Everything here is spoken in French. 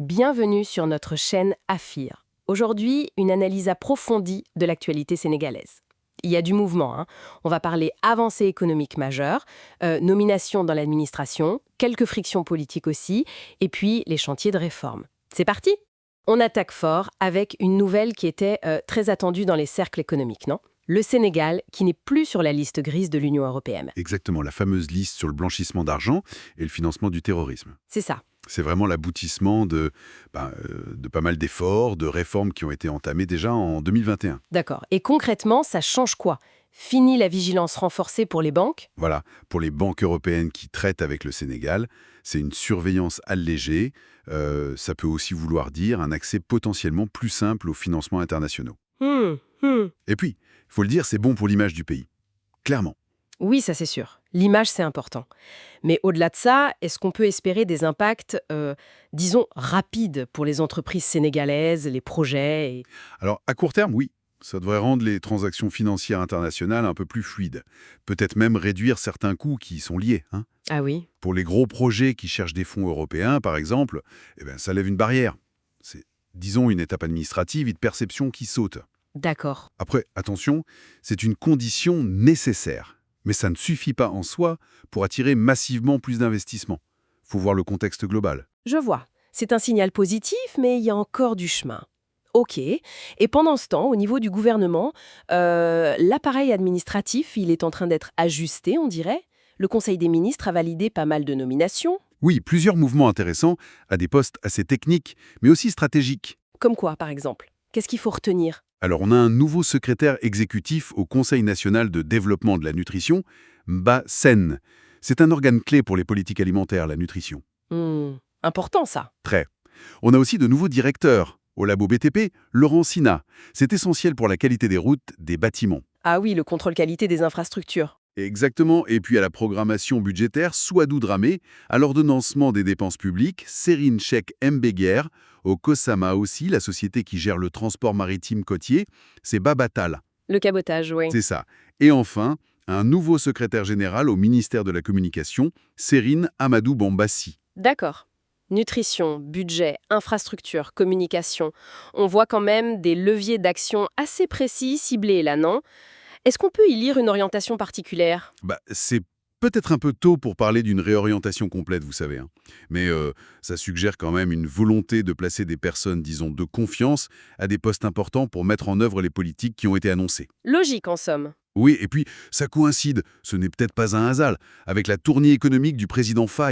bienvenue sur notre chaîne AFIR. Aujourd'hui, une analyse approfondie de l'actualité sénégalaise. Il y a du mouvement, hein. On va parler avancées économiques majeures, nominations dans l'administration, quelques frictions politiques aussi, et puis les chantiers de réforme. C'est parti! On attaque fort avec une nouvelle qui était très attendue dans les cercles économiques, non? Le Sénégal, qui n'est plus sur la liste grise de l'Union européenne. Exactement, la fameuse liste sur le blanchissement d'argent et le financement du terrorisme. C'est ça. C'est vraiment l'aboutissement de pas mal d'efforts, de réformes qui ont été entamées déjà en 2021. D'accord. Et concrètement, ça change quoi? Fini la vigilance renforcée pour les banques? Voilà, pour les banques européennes qui traitent avec le Sénégal, c'est une surveillance allégée. Ça peut aussi vouloir dire un accès potentiellement plus simple aux financements internationaux. Et puis, il faut le dire, c'est bon pour l'image du pays. Clairement. Oui, ça c'est sûr. L'image, c'est important. Mais au-delà de ça, est-ce qu'on peut espérer des impacts, disons, rapides pour les entreprises sénégalaises, les projets Alors, à court terme, oui. Ça devrait rendre les transactions financières internationales un peu plus fluides. Peut-être même réduire certains coûts qui y sont liés, hein. Ah oui? Pour les gros projets qui cherchent des fonds européens, par exemple, ça lève une barrière. C'est, disons, une étape administrative et de perception qui saute. D'accord. Après, attention, c'est une condition nécessaire. Mais ça ne suffit pas en soi pour attirer massivement plus d'investissements. Faut voir le contexte global. Je vois. C'est un signal positif, mais il y a encore du chemin. OK. Et pendant ce temps, au niveau du gouvernement, l'appareil administratif, il est en train d'être ajusté, on dirait. Le Conseil des ministres a validé pas mal de nominations. Oui, plusieurs mouvements intéressants à des postes assez techniques, mais aussi stratégiques. Comme quoi, par exemple? Qu'est-ce qu'il faut retenir? Alors, on a un nouveau secrétaire exécutif au Conseil national de développement de la nutrition, Mba Sen. C'est un organe clé pour les politiques alimentaires, la nutrition. Important, ça. Très. On a aussi de nouveaux directeurs. Au labo BTP, Laurent Sina. C'est essentiel pour la qualité des routes, des bâtiments. Ah oui, le contrôle qualité des infrastructures. Exactement, et puis à la programmation budgétaire, Souadou Dramé, à l'ordonnancement des dépenses publiques, Serine Cheikh Mbeguer, au COSAMA aussi, la société qui gère le transport maritime côtier, c'est Babatal. Le cabotage, oui. C'est ça. Et enfin, un nouveau secrétaire général au ministère de la Communication, Serine Amadou Bambassi. D'accord. Nutrition, budget, infrastructure, communication. On voit quand même des leviers d'action assez précis, ciblés là, non? Est-ce qu'on peut y lire une orientation particulière? C'est peut-être un peu tôt pour parler d'une réorientation complète, vous savez, hein. Mais ça suggère quand même une volonté de placer des personnes, disons, de confiance à des postes importants pour mettre en œuvre les politiques qui ont été annoncées. Logique, en somme. Oui, et puis ça coïncide, ce n'est peut-être pas un hasard, avec la tournée économique du président Faye.